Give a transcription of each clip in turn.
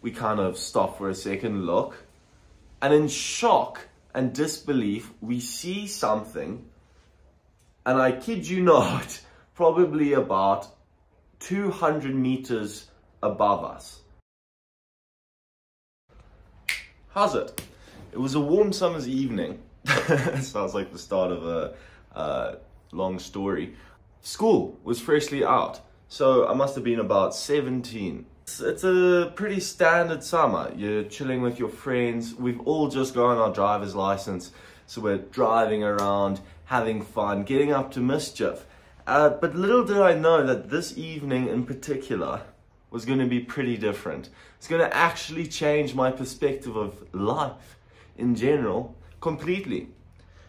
we kind of stop for a second, look, and in shock and disbelief, we see something, and I kid you not, probably about 200 meters above us. How's it? It was a warm summer's evening. Sounds like the start of a long story. School was freshly out, so I must have been about 17. It's a pretty standard summer. You're chilling with your friends. We've all just got our driver's license, so we're driving around, having fun, getting up to mischief. But little did I know that this evening in particular was going to be pretty different. It's going to actually change my perspective of life in general completely.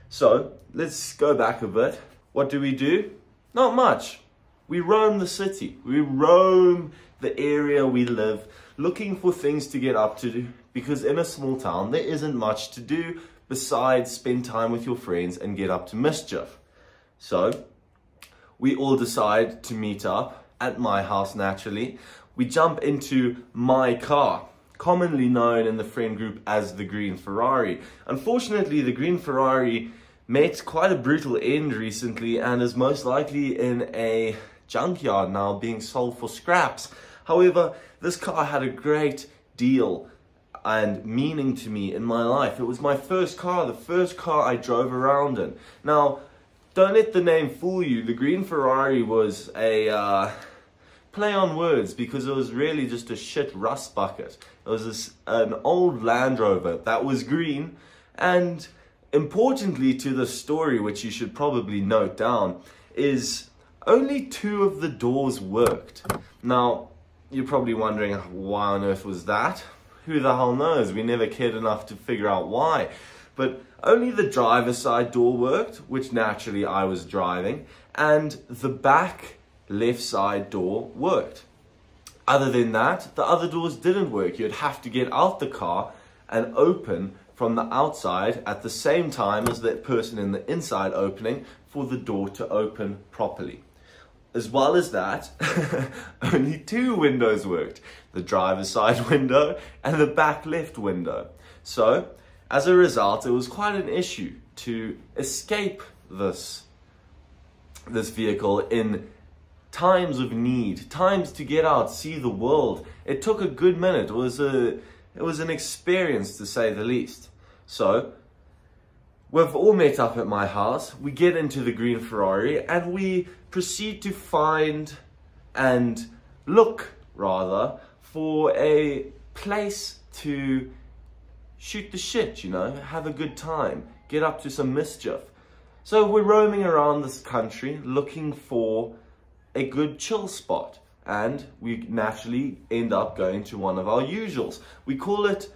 So let's go back a bit. What do? Not much. We roam the city. We roam the area we live, looking for things to get up to, because in a small town there isn't much to do besides spend time with your friends and get up to mischief. So we all decide to meet up at my house naturally. We jump into my car, commonly known in the friend group as the green Ferrari. Unfortunately, the green Ferrari met quite a brutal end recently and is most likely in a junkyard now being sold for scraps. However, this car had a great deal and meaning to me in my life. It was my first car, the first car I drove around in. Now, don't let the name fool you. The green Ferrari was a play on words, because it was really just a shit rust bucket. It was an old Land Rover that was green, and importantly to the story, which you should probably note down, is only 2 of the doors worked. Now, you're probably wondering, why on earth was that? Who the hell knows? We never cared enough to figure out why. But only the driver's side door worked, which naturally I was driving, and the back left side door worked. Other than that, the other doors didn't work. You'd have to get out the car and open from the outside at the same time as that person in the inside opening for the door to open properly. As well as that, only 2 windows worked. The driver's side window and the back left window. So, as a result, it was quite an issue to escape this vehicle in times of need, times to get out, see the world. It took a good minute. It was an experience, to say the least. So, we've all met up at my house. We get into the green Ferrari and we proceed to find and look, rather, for a place to shoot the shit, you know, have a good time, get up to some mischief. So we're roaming around this country looking for a good chill spot, and we naturally end up going to one of our usuals. We call it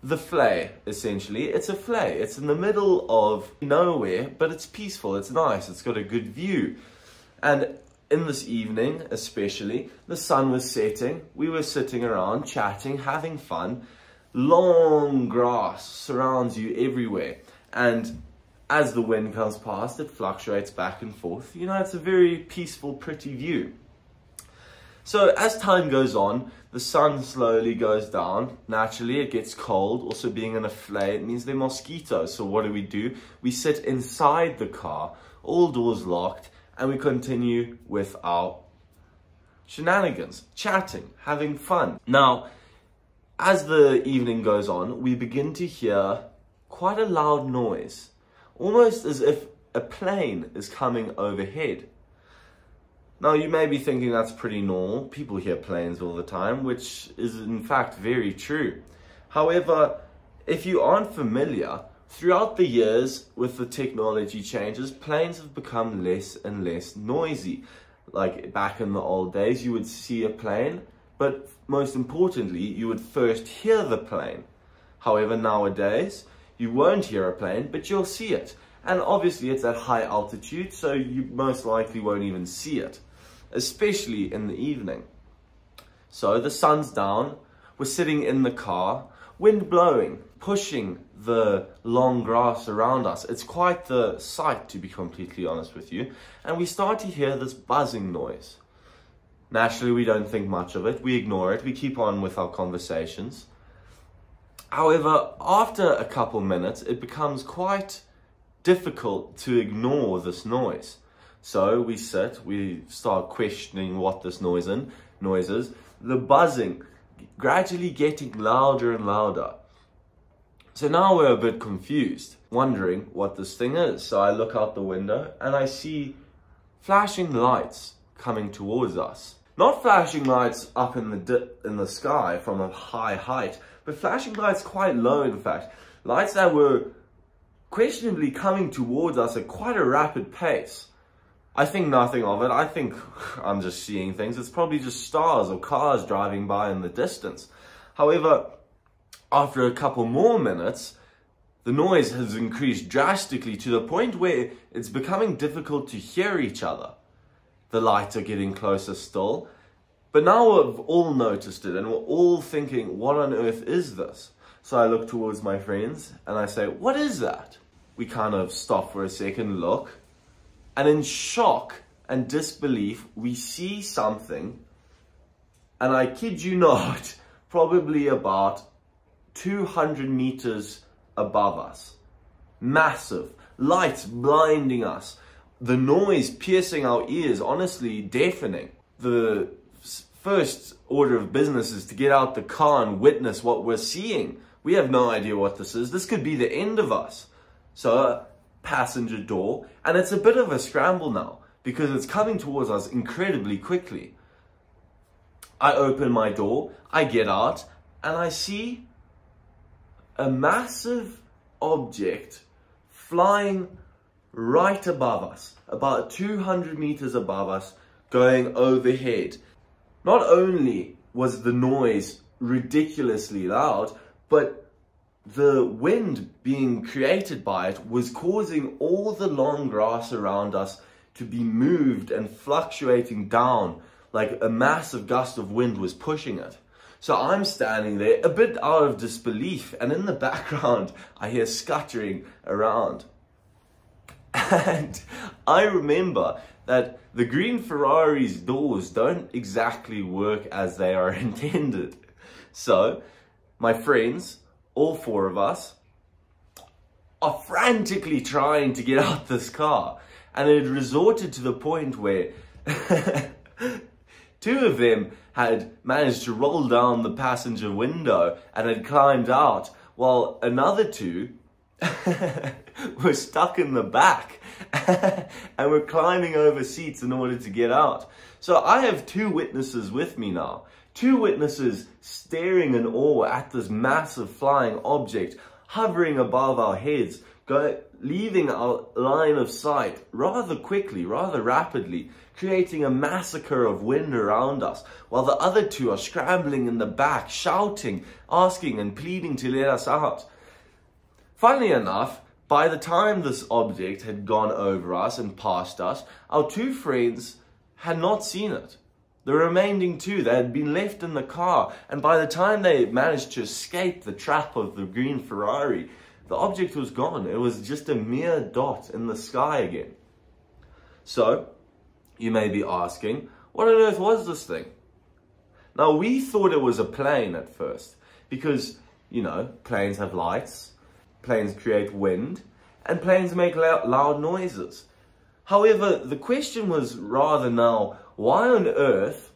the Flay, essentially. It's a Flay. It's in the middle of nowhere, but it's peaceful, it's nice, it's got a good view. And in this evening, especially, the sun was setting. We were sitting around, chatting, having fun. Long grass surrounds you everywhere. And as the wind comes past, it fluctuates back and forth. You know, it's a very peaceful, pretty view. So as time goes on, the sun slowly goes down. Naturally, it gets cold. Also, being in a Flay, it means there are mosquitoes. So what do? We sit inside the car, all doors locked, and we continue with our shenanigans, chatting, having fun. Now, as the evening goes on, we begin to hear quite a loud noise, almost as if a plane is coming overhead. Now, you may be thinking that's pretty normal. People hear planes all the time, which is in fact very true. However, if you aren't familiar, throughout the years with the technology changes, planes have become less and less noisy. Like back in the old days, you would see a plane, but most importantly, you would first hear the plane. However, nowadays, you won't hear a plane, but you'll see it. And obviously it's at high altitude, so you most likely won't even see it, especially in the evening. So the sun's down, we're sitting in the car, wind blowing, pushing the long grass around us. It's quite the sight, to be completely honest with you. And we start to hear this buzzing noise. Naturally, we don't think much of it. We ignore it. We keep on with our conversations. However, after a couple minutes, it becomes quite difficult to ignore this noise. So we sit, we start questioning what this noise is. The buzzing gradually getting louder and louder. So now we're a bit confused, wondering what this thing is. So I look out the window and I see flashing lights coming towards us. Not flashing lights up in the sky from a high height, but flashing lights quite low, in fact. Lights that were questionably coming towards us at quite a rapid pace. I think nothing of it. I think I'm just seeing things. It's probably just stars or cars driving by in the distance. However, after a couple more minutes, the noise has increased drastically to the point where it's becoming difficult to hear each other. The lights are getting closer still. But now we've all noticed it and we're all thinking, what on earth is this? So I look towards my friends and I say, what is that? We kind of stop for a second, look. And in shock and disbelief, we see something. And I kid you not, probably about 200 meters above us. Massive. Lights blinding us. The noise piercing our ears, honestly deafening. The first order of business is to get out the car and witness what we're seeing. We have no idea what this is. This could be the end of us. So, passenger door, and it's a bit of a scramble now because it's coming towards us incredibly quickly. I open my door, I get out, and I see a massive object flying right above us, about 200 meters above us, going overhead. Not only was the noise ridiculously loud, but the wind being created by it was causing all the long grass around us to be moved and fluctuating down like a massive gust of wind was pushing it. So I'm standing there a bit out of disbelief, and in the background I hear scuttering around. And I remember that the green Ferrari's doors don't exactly work as they are intended. So my friends, all four of us, are frantically trying to get out this car. And it resorted to the point where two of them had managed to roll down the passenger window and had climbed out, while another two were stuck in the back and were climbing over seats in order to get out. So I have two witnesses with me now. Two witnesses staring in awe at this massive flying object hovering above our heads, leaving our line of sight rather quickly, rather rapidly, creating a massacre of wind around us, while the other two are scrambling in the back, shouting, asking and pleading to let us out. Funnily enough, by the time this object had gone over us and past us, our two friends had not seen it. The remaining two, they had been left in the car, and by the time they managed to escape the trap of the green Ferrari, the object was gone. It was just a mere dot in the sky again. So, you may be asking, what on earth was this thing? Now, we thought it was a plane at first, because, you know, planes have lights, planes create wind, and planes make loud noises. However, the question was rather now, why on earth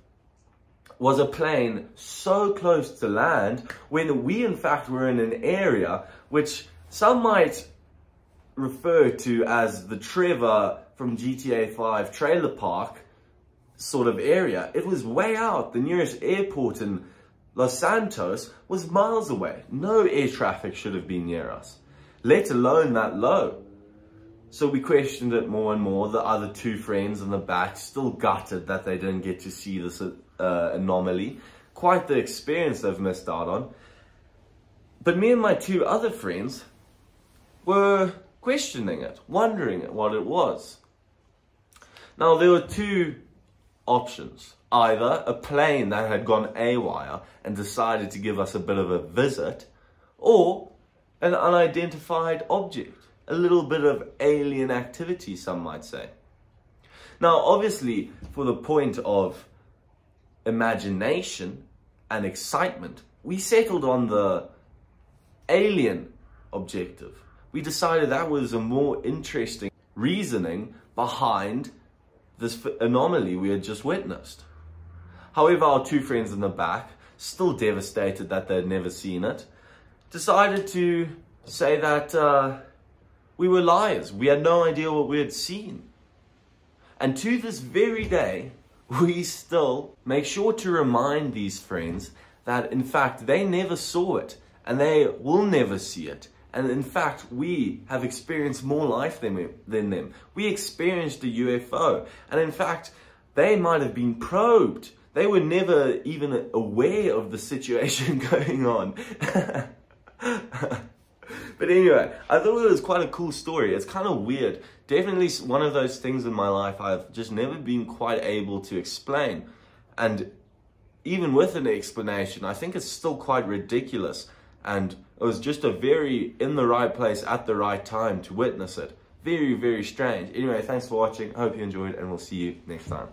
was a plane so close to land when we in fact were in an area which some might refer to as the Trevor from GTA 5 trailer park sort of area? It was way out. The nearest airport in Los Santos was miles away. No air traffic should have been near us, let alone that low. So we questioned it more and more. The other two friends in the back still gutted that they didn't get to see this anomaly. Quite the experience they've missed out on. But me and my two other friends were questioning it, wondering what it was. Now there were two options. Either a plane that had gone AWOL and decided to give us a bit of a visit, or an unidentified object. A little bit of alien activity, some might say. Now, obviously, for the point of imagination and excitement, we settled on the alien objective. We decided that was a more interesting reasoning behind this anomaly we had just witnessed. However, our two friends in the back, still devastated that they'd never seen it, decided to say that we were liars. We had no idea what we had seen. And to this very day, we still make sure to remind these friends that in fact they never saw it and they will never see it. And in fact, we have experienced more life than them. We experienced a UFO. And in fact, they might have been probed. They were never even aware of the situation going on. But anyway, I thought it was quite a cool story. It's kind of weird. Definitely one of those things in my life I've just never been quite able to explain. And even with an explanation, I think it's still quite ridiculous. And it was just a very in the right place at the right time to witness it. Very, very strange. Anyway, thanks for watching. I hope you enjoyed, and we'll see you next time.